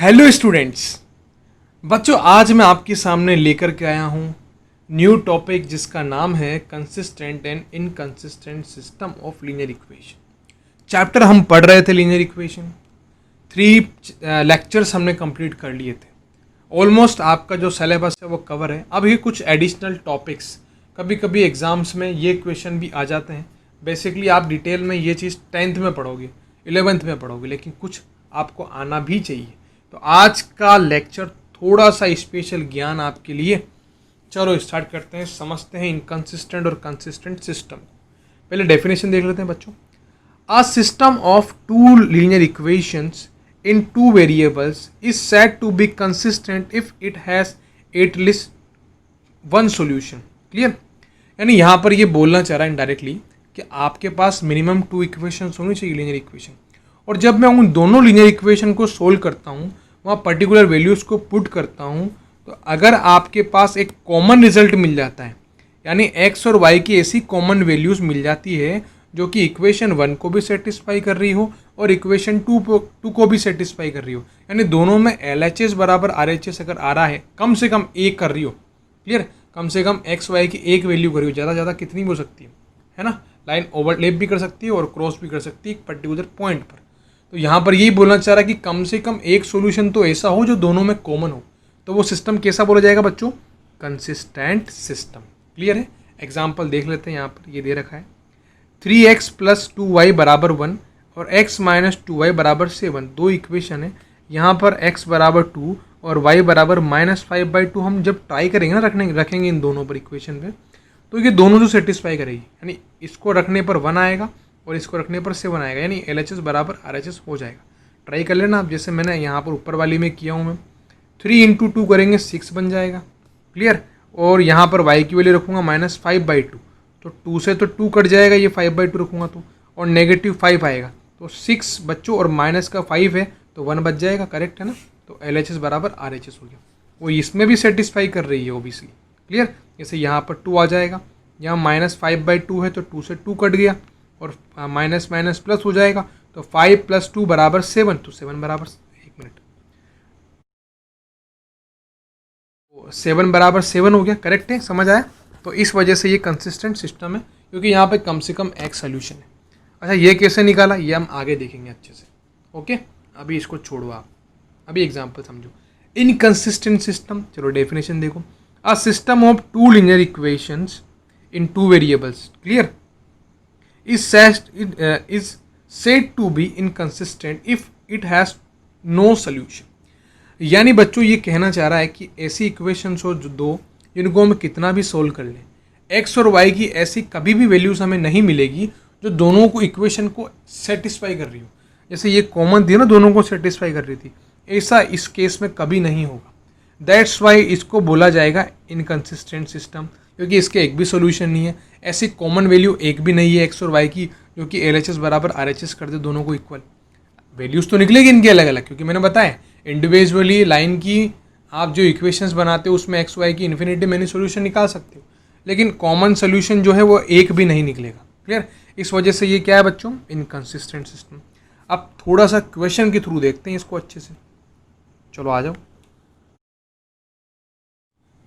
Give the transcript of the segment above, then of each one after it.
Hello students. बच्चों, आज मैं आपके सामने लेकर के आया हूँ न्यू टॉपिक जिसका नाम है consistent and inconsistent system of linear equation. Chapter हम पढ़ रहे थे लीनियर इक्वेशन, 3 लेक्चर्स हमने कंप्लीट कर लिए थे। ऑलमोस्ट आपका जो सिलेबस है वो कवर है। अब ये कुछ एडिशनल टॉपिक्स, कभी कभी एग्जाम्स में ये क्वेश्चन भी आ जाते हैं। बेसिकली आप डिटेल में ये चीज़ 10th में पढ़ोगे, 11th में पढ़ोगे, लेकिन कुछ आपको आना भी चाहिए। तो आज का लेक्चर थोड़ा सा स्पेशल ज्ञान आपके लिए। चलो स्टार्ट करते हैं, समझते हैं इनकंसिस्टेंट और कंसिस्टेंट सिस्टम। पहले डेफिनेशन देख लेते हैं बच्चों। A system of two linear equations in two variables is said to be consistent if it has at least one solution. Clear? यानी यहाँ पर ये बोलना चाह रहा है इनडायरेक्टली कि आपके पास मिनिमम 2 इक्वेशंस होनी चाहिए लीनियर इक्वेशन, और जब मैं उन दोनों लीनियर इक्वेशन को सोल्व करता हूँ, वहाँ पर्टिकुलर वैल्यूज़ को पुट करता हूँ, तो अगर आपके पास एक कॉमन रिजल्ट मिल जाता है, यानी x और y की ऐसी कॉमन वैल्यूज़ मिल जाती है जो कि इक्वेशन 1 को भी सेटिस्फाई कर रही हो और इक्वेशन 2 को भी सेटिस्फाई कर रही हो, यानी दोनों में LHS बराबर RHS अगर आ रहा है, कम से कम एक कर रही हो। क्लियर? कम से कम x y की एक वैल्यू कर रही हो, ज़्यादा ज़्यादा कितनी भी हो सकती है ना। लाइन ओवरलैप भी कर सकती है और क्रॉस भी कर सकती है एक पर्टिकुलर पॉइंट पर। तो यहाँ पर यही बोलना चाह रहा है कि कम से कम एक सोल्यूशन तो ऐसा हो जो दोनों में कॉमन हो, तो वो सिस्टम कैसा बोला जाएगा बच्चों? Consistent system. क्लियर है? एग्जाम्पल देख लेते हैं। यहाँ पर ये दे रखा है 3x + 2y = 1 और x - 2y = 7। दो इक्वेशन है। यहाँ पर x = 2 और y = -5/2 हम जब ट्राई करेंगे ना रखेंगे इन दोनों पर इक्वेशन पे, तो ये दोनों जो सेटिस्फाई करेगी, यानी इसको रखने पर 1 आएगा और इसको रखने पर 7 आएगा, यानी LHS बराबर RHS हो जाएगा। ट्राई कर लेना आप, जैसे मैंने यहाँ पर ऊपर वाली में किया हूँ मैं। 3 × 2 करेंगे 6 बन जाएगा। क्लियर? और यहाँ पर y की वैल्यू रखूँगा -5/2, तो 2 से तो 2 कट जाएगा, ये 5/2 रखूँगा तो, और -5 आएगा, तो 6 बच्चों, और माइनस का 5 है तो 1 बच जाएगा। करेक्ट है ना? तो LHS बराबर RHS हो गया। वो इसमें भी सेटिस्फाई कर रही है ओबियसली। क्लियर? जैसे यहाँ पर 2 आ जाएगा, यहाँ -5/2 है तो 2 से 2 कट गया, और माइनस माइनस प्लस हो जाएगा, तो 5 + 2 = 7, तो 7 बराबर 7 हो गया। करेक्ट है? समझ आया? तो इस वजह से ये कंसिस्टेंट सिस्टम है, क्योंकि यहाँ पे कम से कम एक सोल्यूशन है। अच्छा, ये कैसे निकाला ये हम आगे देखेंगे अच्छे से। ओके, अभी इसको छोड़ो आप, अभी एग्जांपल समझो। इनकंसिस्टेंट सिस्टम, चलो डेफिनेशन देखो। A system of 2 linear equations in 2 variables, clear, is said to be inconsistent if it has no solution। यानी बच्चों ये कहना चाह रहा है कि ऐसी इक्वेशंस हो जो दो, जिनको हम कितना भी सोल्व कर लें, x और y की ऐसी कभी भी वैल्यूज हमें नहीं मिलेगी जो दोनों को इक्वेशन को सेटिस्फाई कर रही हो। जैसे ये कॉमन थी ना, दोनों को सेटिस्फाई कर रही थी, ऐसा इस केस में कभी नहीं होगा। दैट्स वाई इसको बोला जाएगा इनकंसिस्टेंट सिस्टम, क्योंकि इसके एक भी सोल्यूशन नहीं है। ऐसी कॉमन वैल्यू एक भी नहीं है x और y की जो कि LHS बराबर RHS कर दे दोनों को इक्वल। वैल्यूज़ तो निकलेगी इनकी अलग अलग, क्योंकि मैंने बताया इंडिविजुअली लाइन की आप जो इक्वेशंस बनाते हो उसमें x y की इन्फिनिटी मैनी सोल्यूशन निकाल सकते हो, लेकिन कॉमन सोल्यूशन जो है वो एक भी नहीं निकलेगा। क्लियर? इस वजह से ये क्या है बच्चों? Inconsistent system. अब थोड़ा सा क्वेश्चन के थ्रू देखते हैं इसको अच्छे से। चलो आ जाओ।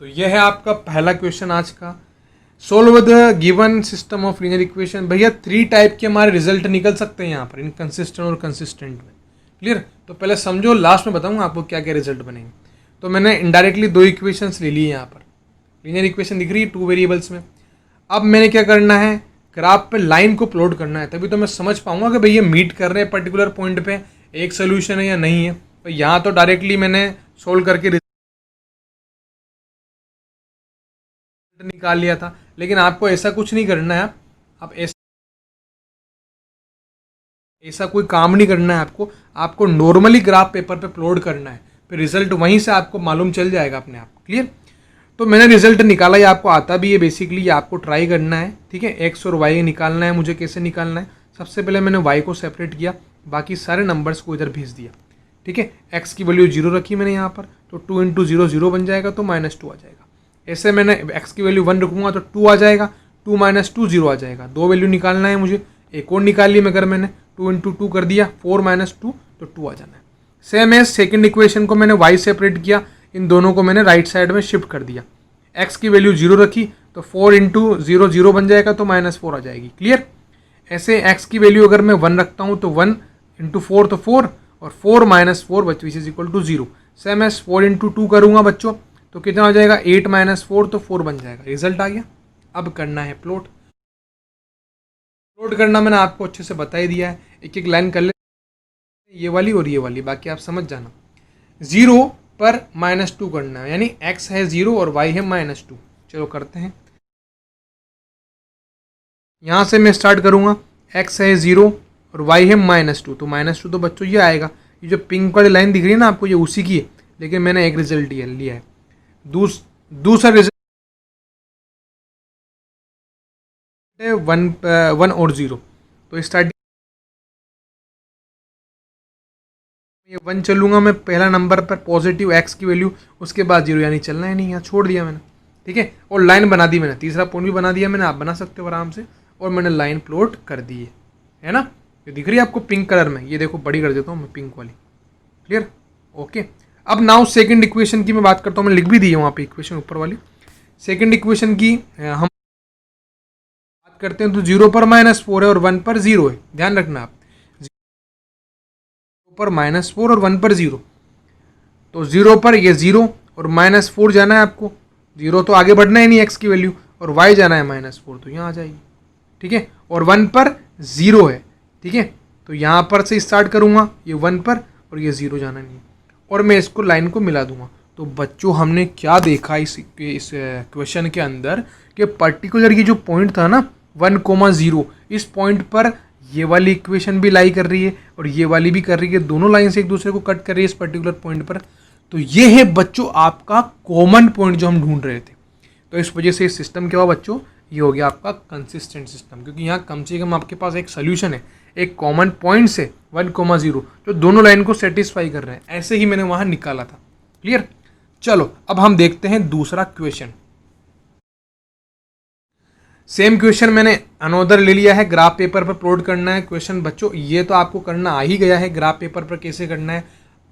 तो यह है आपका पहला क्वेश्चन आज का। Solve the given system of linear equation. भैया 3 टाइप के हमारे रिजल्ट निकल सकते हैं यहाँ पर, इनकंसिस्टेंट और कंसिस्टेंट में। क्लियर? तो पहले समझो, लास्ट में बताऊंगा आपको क्या क्या रिजल्ट बनेंगे। तो मैंने इनडायरेक्टली 2 इक्वेशंस ले लिए यहाँ पर। लीनियर इक्वेशन दिख रही है 2 वेरिएबल्स में। अब मैंने क्या करना है, ग्राफ पे लाइन को प्लॉट करना है, तभी तो मैं समझ पाऊंगा कि भैया मीट कर रहे हैं पर्टिकुलर पॉइंट पे, एक सोल्यूशन है या नहीं है। तो यहाँ तो डायरेक्टली मैंने सोल्व करके निकाल लिया था, लेकिन आपको ऐसा कुछ नहीं करना है। आप ऐसा कोई काम नहीं करना है आपको नॉर्मली ग्राफ पेपर पे प्लॉट करना है, फिर रिजल्ट वहीं से आपको मालूम चल जाएगा अपने आप। क्लियर? तो मैंने रिजल्ट निकाला, ये आपको आता भी है बेसिकली, ये आपको ट्राई करना है। ठीक है? एक्स और वाई निकालना है मुझे। कैसे निकालना है? सबसे पहले मैंने वाई को सेपरेट किया, बाकी सारे नंबर्स को इधर भेज दिया। ठीक है? एक्स की वैल्यू 0 रखी मैंने यहाँ पर, तो 2 × 0 0 बन जाएगा, तो -2 आ जाएगा। ऐसे मैंने x की वैल्यू 1 रखूँगा तो 2 आ जाएगा, 2 - 2 0 आ जाएगा। 2 वैल्यू निकालना है मुझे, एक और निकाल ली मगर मैंने 2 × 2 कर दिया, 4 - 2 तो 2 आ जाना है। सेम है, सेकंड इक्वेशन को मैंने y सेपरेट किया, इन दोनों को मैंने राइट साइड में शिफ्ट कर दिया। x की वैल्यू 0 रखी तो 4 इंटू 0 0 बन जाएगा तो -4 आ जाएगी। क्लियर। ऐसे x की वैल्यू अगर मैं 1 रखता हूँ तो 1 इंटू 4 तो 4 और 4 minus 4 which is equal to 0। Same as 4 into 2 करूँगा बच्चों तो कितना हो जाएगा 8 माइनस 4 तो 4 बन जाएगा। रिजल्ट आ गया। अब करना है प्लॉट। प्लॉट करना मैंने आपको अच्छे से बता ही दिया है, एक एक लाइन कर ले, ये वाली और ये वाली, बाकी आप समझ जाना। 0 पर -2 करना है, यानी x है 0 और y है -2। चलो करते हैं। यहाँ से मैं स्टार्ट करूँगा, x है 0 और y है -2, तो -2 तो बच्चों ये आएगा। ये जो पिंक वाली लाइन दिख रही है ना आपको, ये उसी की है, लेकिन मैंने एक रिजल्ट लिया है। दूसरा रिजल्ट है 1 और 0, तो स्टार्टिंग ये 1 चलूँगा मैं पहला नंबर पर पॉजिटिव x की वैल्यू, उसके बाद 0, यानी चलना है नहीं, यहाँ छोड़ दिया मैंने। ठीक है, और लाइन बना दी मैंने, तीसरा पॉइंट भी बना दिया मैंने, आप बना सकते हो आराम से। और मैंने लाइन प्लॉट कर दी है ना, ये दिख रही है आपको पिंक कलर में। ये देखो बड़ी कर देता हूँ मैं पिंक वाली। Clear, okay. अब नाउ सेकंड इक्वेशन की मैं बात करता हूँ, मैंने लिख भी दी है वहाँ पे इक्वेशन ऊपर वाली। सेकंड इक्वेशन की हम बात करते हैं तो 0 पर -4 है और 1 पर 0 है। ध्यान रखना आप, 0 पर -4 और 1 पर 0, तो 0 पर ये 0 और -4 जाना है आपको। 0 तो आगे बढ़ना ही नहीं x की वैल्यू, और y जाना है -4, तो यहाँ आ जाएगी। ठीक है, और 1 पर 0 है। ठीक है, तो यहाँ पर से स्टार्ट करूँगा, ये 1 पर और ये 0 जाना नहीं, और मैं इसको लाइन को मिला दूंगा। तो बच्चों हमने क्या देखा इस क्वेश्चन के अंदर कि पर्टिकुलर ये जो पॉइंट था ना 1,0, इस पॉइंट पर ये वाली इक्वेशन भी लाई कर रही है और ये वाली भी कर रही है, दोनों लाइन से एक दूसरे को कट कर रही है इस पर्टिकुलर पॉइंट पर। तो ये है बच्चों आपका कॉमन पॉइंट जो हम ढूंढ रहे थे। तो इस वजह से इस सिस्टम क्या हुआ बच्चों, ये हो गया आपका कंसिस्टेंट सिस्टम, क्योंकि यहाँ कम से कम आपके पास एक सोल्यूशन है, एक कॉमन पॉइंट से 1,0 जो दोनों लाइन को सेटिस्फाई कर रहे हैं। ऐसे ही मैंने वहाँ निकाला था। क्लियर। चलो अब हम देखते हैं दूसरा क्वेश्चन। सेम क्वेश्चन मैंने अनोदर ले लिया है, ग्राफ पेपर पर प्लॉट करना है क्वेश्चन। बच्चों ये तो आपको करना आ ही गया है, ग्राफ पेपर पर कैसे करना है।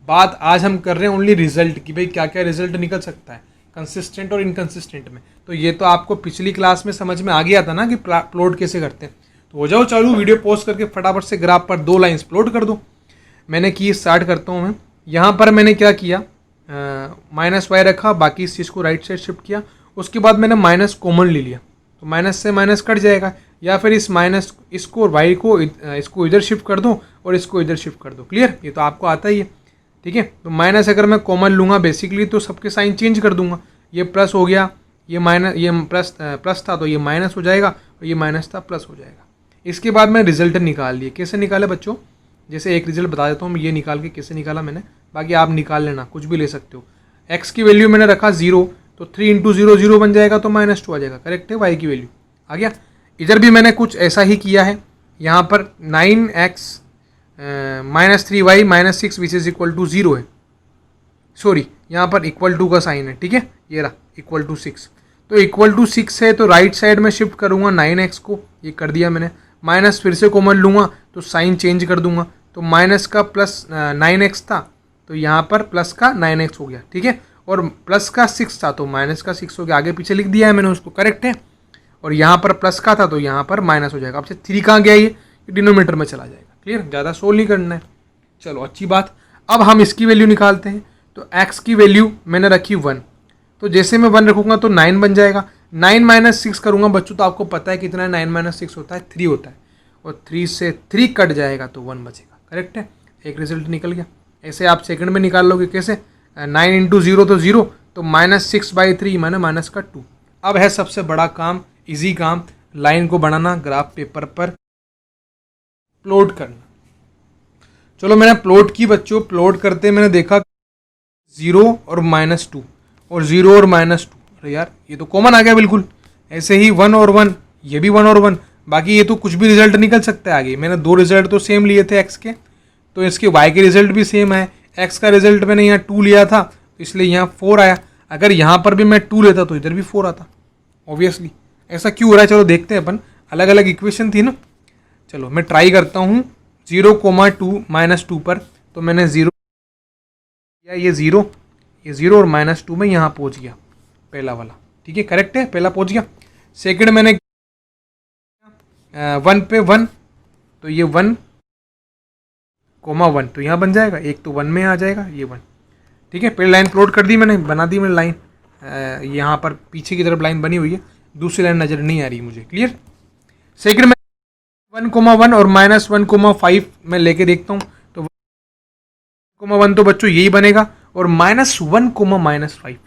बात आज हम कर रहे हैं ओनली रिजल्ट की, भाई क्या क्या रिजल्ट निकल सकता है कंसिस्टेंट और इनकंसिस्टेंट में। तो ये तो आपको पिछली क्लास में समझ में आ गया था ना कि प्लॉट कैसे करते हैं। तो हो जाओ चालू, वीडियो पॉज करके फटाफट से ग्राफ पर 2 लाइन्स प्लॉट कर दो। मैंने की, स्टार्ट करता हूँ मैं। यहाँ पर मैंने क्या किया, -y रखा, बाकी इस चीज़ को राइट साइड शिफ्ट किया। उसके बाद मैंने माइनस कॉमन ले लिया, तो माइनस से माइनस कट जाएगा, या फिर इस माइनस इसको y को इसको इधर शिफ्ट कर दो और इसको इधर शिफ्ट कर दो। क्लियर, ये तो आपको आता ही है। ठीक है, तो माइनस अगर मैं कॉमन लूँगा बेसिकली तो सबके साइन चेंज कर दूंगा। ये प्लस हो गया, ये माइनस, ये प्लस था तो ये माइनस हो जाएगा, और ये माइनस था प्लस हो जाएगा। इसके बाद मैं रिजल्ट निकाल लिए। कैसे निकाले बच्चों, जैसे एक रिजल्ट बता देता हूँ ये निकाल के कैसे निकाला मैंने, बाकी आप निकाल लेना, कुछ भी ले सकते हो। x की वैल्यू मैंने रखा 0, तो 3 इंटू 0 0 बन जाएगा, तो -2 आ जाएगा। करेक्ट है, y की वैल्यू आ गया। इधर भी मैंने कुछ ऐसा ही किया है। यहाँ पर 9x -3y -6 which is equal to 0 है। सॉरी, यहाँ पर इक्वल टू का साइन है। ठीक है, ये रहा इक्वल टू 6, तो इक्वल टू 6 है तो राइट साइड में शिफ्ट करूँगा 9x को, ये कर दिया मैंने। माइनस फिर से कॉमन लूँगा तो साइन चेंज कर दूंगा, तो माइनस का प्लस 9x था तो यहाँ पर प्लस का 9x हो गया। ठीक है, और प्लस का 6 था तो माइनस का 6 हो गया, आगे पीछे लिख दिया है मैंने उसको। करेक्ट है, और यहाँ पर प्लस का था तो यहाँ पर माइनस हो जाएगा। अब से 3 कहाँ गया, ये डिनोमीटर में चला जाएगा। क्लियर, ज़्यादा सोल्व नहीं करना है। चलो अच्छी बात। अब हम इसकी वैल्यू निकालते हैं। तो x की वैल्यू मैंने रखी 1, तो जैसे मैं 1 रखूँगा तो 9 बन जाएगा। 9 माइनस 6 करूँगा बच्चों, तो आपको पता है कितना है, 9 माइनस 6 होता है 3 होता है, और 3 से 3 कट जाएगा तो 1 बचेगा। करेक्ट है, एक रिजल्ट निकल गया। ऐसे आप सेकंड में निकाल लोगे, कैसे, 9 इंटू 0 तो 0, तो -6/3 माने माइनस का 2। अब है सबसे बड़ा काम, इजी काम, लाइन को बनाना, ग्राफ पेपर पर प्लॉट करना। चलो मैंने प्लॉट की बच्चों, प्लॉट करते मैंने देखा 0 और -2 और 0 और -2, अरे यार ये तो कॉमन आ गया बिल्कुल। ऐसे ही 1 और 1, ये भी 1 और 1, बाकी ये तो कुछ भी रिजल्ट निकल सकता है आगे। मैंने 2 रिजल्ट तो सेम लिए थे x के, तो इसके y के रिजल्ट भी सेम है। x का रिजल्ट मैंने यहाँ 2 लिया था तो इसलिए यहाँ 4 आया। अगर यहाँ पर भी मैं 2 लेता तो इधर भी 4 आता ऑब्वियसली। ऐसा क्यों हो रहा है, चलो देखते हैं अपन। अलग अलग इक्वेशन थी ना, चलो मैं ट्राई करता हूँ 0,2 -2 पर। तो मैंने 0 ये ज़ीरो और -2 में यहाँ पहुँच गया पहला वाला, ठीक है, करेक्ट है, पहला पहुँच गया। सेकंड मैंने 1 पे 1, तो ये 1, 1 तो यहाँ बन जाएगा, एक तो 1 में आ जाएगा ये 1, ठीक है। पहले लाइन प्लॉट कर दी मैंने, बना दी मैंने लाइन, यहाँ पर पीछे की तरफ लाइन बनी हुई है, दूसरी लाइन नज़र नहीं आ रही मुझे, क्लियर। सेकंड में 1,1 और -1,5 मैं लेके देखता हूँ, तो 1,1 तो बच्चों यही बनेगा, और -1,-5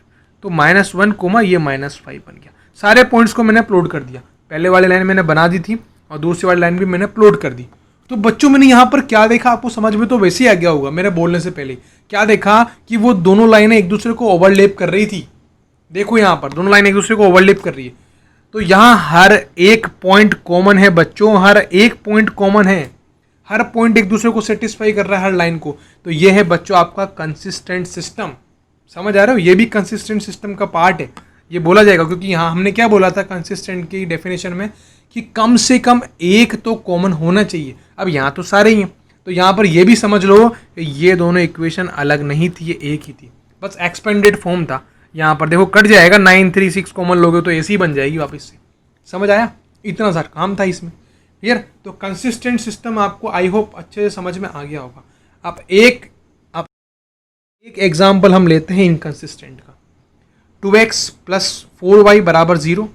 तो -1, ये -5 बन गया। सारे पॉइंट्स को मैंने प्लॉट कर दिया, पहले वाली लाइन मैंने बना दी थी और दूसरी वाली लाइन भी मैंने प्लॉट कर दी। तो बच्चों मैंने यहाँ पर क्या देखा, आपको समझ में तो वैसे ही आ गया होगा मेरे बोलने से पहले। क्या देखा कि वो दोनों लाइनें एक दूसरे को ओवरलैप कर रही थी। देखो यहाँ पर दोनों लाइन एक दूसरे को ओवरलैप कर रही है, तो यहाँ हर एक पॉइंट कॉमन है बच्चों, हर एक पॉइंट कॉमन है, हर पॉइंट एक दूसरे को सेटिस्फाई कर रहा है, हर लाइन को। तो ये है बच्चों आपका कंसिस्टेंट सिस्टम। समझ आ रहे हो, ये भी कंसिस्टेंट सिस्टम का पार्ट है, ये बोला जाएगा, क्योंकि यहाँ हमने क्या बोला था कंसिस्टेंट की डेफिनेशन में कि कम से कम एक तो कॉमन होना चाहिए। अब यहाँ तो सारे ही हैं, तो यहाँ पर ये भी समझ लो कि ये दोनों इक्वेशन अलग नहीं थी, ये एक ही थी, बस एक्सपेंडेड फॉर्म था। यहाँ पर देखो कट जाएगा, 9, 3, 6 कॉमन लोगे तो ऐसी ही बन जाएगी वापस से। समझ आया, इतना सा काम था इसमें, क्लियर। तो कंसिस्टेंट सिस्टम आपको आई होप अच्छे से समझ में आ गया होगा। अब एक एग्जाम्पल हम लेते हैं इनकंसिस्टेंट का। 2x + 4y = 0,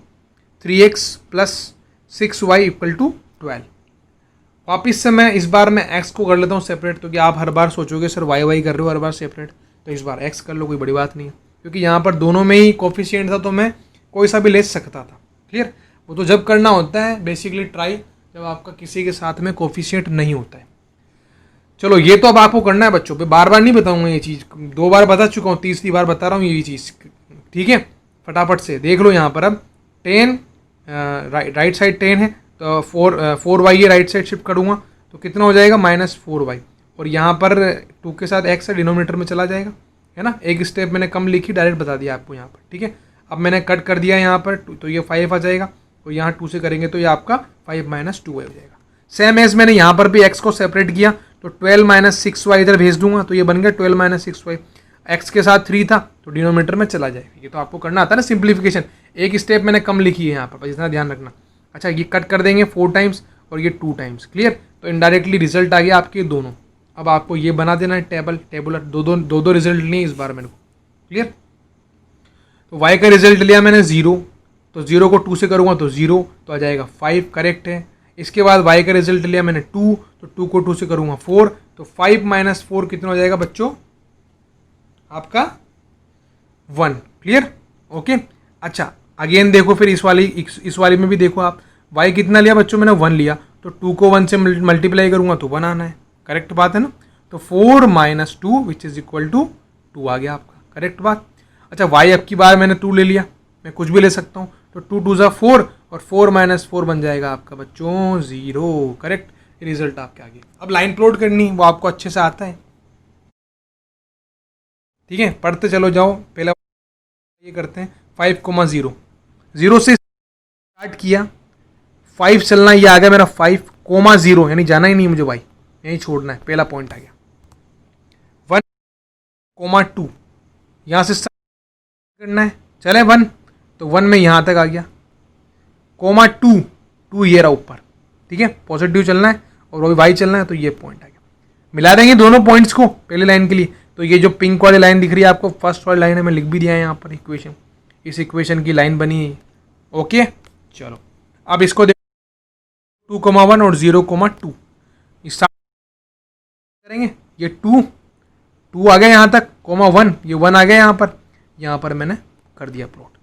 3x + 6y = 12। वापिस से मैं इस बार मैं x को कर लेता हूँ सेपरेट, क्योंकि आप हर बार सोचोगे सर y कर रहे हो हर बार सेपरेट, तो इस बार x कर लो, कोई बड़ी बात नहीं है, क्योंकि यहाँ पर दोनों में ही कोफिशिएंट था, तो मैं कोई सा भी ले सकता था, क्लियर। वो तो जब करना होता है बेसिकली ट्राई, जब आपका किसी के साथ में कोफिशिएंट नहीं होता है। चलो ये तो अब आपको करना है बच्चों पे, बार बार नहीं बताऊंगा ये चीज़, 2 बार बता चुका हूँ, तीसरी बार बता रहा हूँ ये चीज़, ठीक है। फटाफट से देख लो यहाँ पर। अब 10 राइट साइड 10 है, तो 4y ये राइट साइड शिफ्ट करूँगा तो कितना हो जाएगा -4y, और यहाँ पर 2 के साथ x डिनोमिनेटर में चला जाएगा, है ना। एक स्टेप मैंने कम लिखी, डायरेक्ट बता दिया आपको यहाँ पर, ठीक है। अब मैंने कट कर दिया यहाँ पर, तो ये 5 आ जाएगा, और यहाँ 2 से करेंगे तो ये आपका 5 - 2y हो जाएगा। सेम एज मैंने यहाँ पर भी x को सेपरेट किया, तो 12 - 6y इधर भेज दूंगा, तो ये बन गया 12 - 6y। x के साथ 3 था तो डिनोमिनेटर में चला जाएगा। ये तो आपको करना आता है ना सिंप्लीफिकेशन, एक स्टेप मैंने कम लिखी है यहाँ पर, बस इतना ध्यान रखना। अच्छा ये कट कर देंगे 4 टाइम्स और ये 2 टाइम्स, क्लियर। तो इनडायरेक्टली रिजल्ट आ गया आपके दोनों। अब आपको ये बना देना है टेबुलर, दो रिजल्ट लिए इस बार मेरे को, क्लियर। तो y का रिजल्ट लिया मैंने 0, तो 0 को 2 से करूँगा तो 0, तो आ जाएगा 5, करेक्ट है। इसके बाद y का रिजल्ट लिया मैंने 2, तो 2 को 2 से करूँगा 4, तो 5 - 4 कितना हो जाएगा बच्चों आपका 1, क्लियर, ओके। अच्छा अगेन देखो फिर इस वाली में भी देखो आप, y कितना लिया बच्चों मैंने 1 लिया, तो 2 को 1 से मल्टीप्लाई करूँगा तो 1 आना है, करेक्ट बात है ना। तो 4 - 2 विच इज इक्वल टू 2 आ गया आपका, करेक्ट बात। अच्छा y अब की बार मैंने 2 ले लिया, मैं कुछ भी ले सकता हूँ, तो 2 2 = 4 और 4 - 4 बन जाएगा आपका बच्चों 0, करेक्ट। रिजल्ट आपके आगे। अब लाइन प्लॉट करनी वो आपको अच्छे से आता है, ठीक है, पढ़ते चलो जाओ। पहला ये करते हैं 5, 0, 0 से स्टार्ट किया, 5 चलना, ये आ गया मेरा 5, 0, यानी जाना ही नहीं मुझे भाई, यहीं छोड़ना है, पहला पॉइंट आ गया। 1, 2 यहाँ से स्टार्ट करना है, चले 1, तो 1 में यहाँ तक आ गया, 2 ये रहा ऊपर, ठीक है, पॉजिटिव चलना है और वो वाई चलना है, तो ये पॉइंट आ गया। मिला देंगे दोनों पॉइंट्स को पहले लाइन के लिए, तो ये जो पिंक वाली लाइन दिख रही है आपको, फर्स्ट वाली लाइन है, मैं लिख भी दिया है यहाँ पर इक्वेशन, इस इक्वेशन की लाइन बनी है, ओके। चलो अब इसको देखो 2,1 और 0,2 स्टार्ट करेंगे। ये 2 आ गया यहाँ तक, 1 ये 1 आ गया यहाँ पर मैंने कर दिया प्लॉट।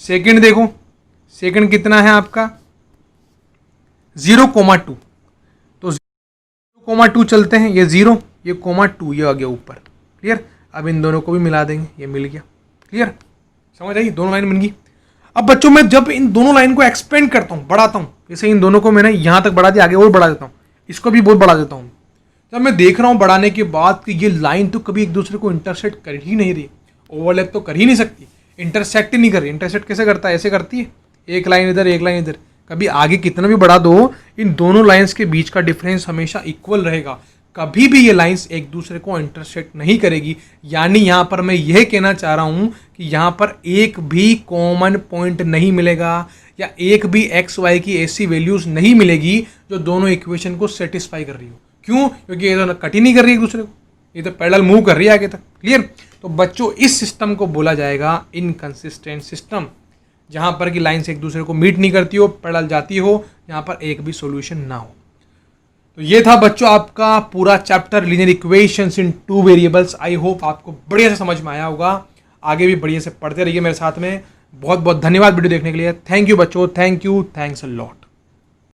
सेकंड देखो, सेकंड कितना है आपका 0,2, तो 0,2 चलते हैं, ये 0 ये 2 ये आ गया ऊपर, क्लियर। अब इन दोनों को भी मिला देंगे, ये मिल गया, क्लियर, समझ आई, दोनों लाइन बन गई। अब बच्चों मैं जब इन दोनों लाइन को एक्सपेंड करता हूँ, बढ़ाता हूँ, जैसे इन दोनों को मैंने यहाँ तक बढ़ा दिया, आगे और बढ़ा देता हूँ, इसको भी बहुत बढ़ा देता हूँ। जब मैं देख रहा हूँ बढ़ाने के बाद कि ये लाइन तो कभी एक दूसरे को इंटरसेक्ट कर ही नहीं रही, ओवरलैप तो कर ही नहीं सकती, इंटरसेक्ट ही नहीं कर रही। इंटरसेक्ट कैसे करता है, ऐसे करती है, एक लाइन इधर एक लाइन इधर, कभी आगे कितना भी बढ़ा दो, इन दोनों लाइन्स के बीच का डिफरेंस हमेशा इक्वल रहेगा, कभी भी ये लाइंस एक दूसरे को इंटरसेक्ट नहीं करेगी। यानी यहाँ पर मैं यह कहना चाह रहा हूँ कि यहाँ पर एक भी कॉमन पॉइंट नहीं मिलेगा या एक भी एक्स वाई की ऐसी वैल्यूज़ नहीं मिलेगी जो दोनों इक्वेशन को सेटिस्फाई कर रही हो। क्यों? क्योंकि ये तो कट ही नहीं कर रही है एक दूसरे को, ये तो पैरेलल मूव कर रही है आगे तक। क्लियर? तो बच्चों इस सिस्टम को बोला जाएगा इनकंसिस्टेंट सिस्टम, जहाँ पर कि लाइन्स एक दूसरे को मीट नहीं करती हो, पैरेलल जाती हो, यहाँ पर एक भी सॉल्यूशन ना हो। तो ये था बच्चों आपका पूरा chapter linear equations in two variables. I hope आपको बढ़िया से समझ में आया होगा। आगे भी बढ़िया से पढ़ते रहिए मेरे साथ में। बहुत बहुत धन्यवाद वीडियो देखने के लिए। थैंक यू बच्चों, thank you, thanks a lot.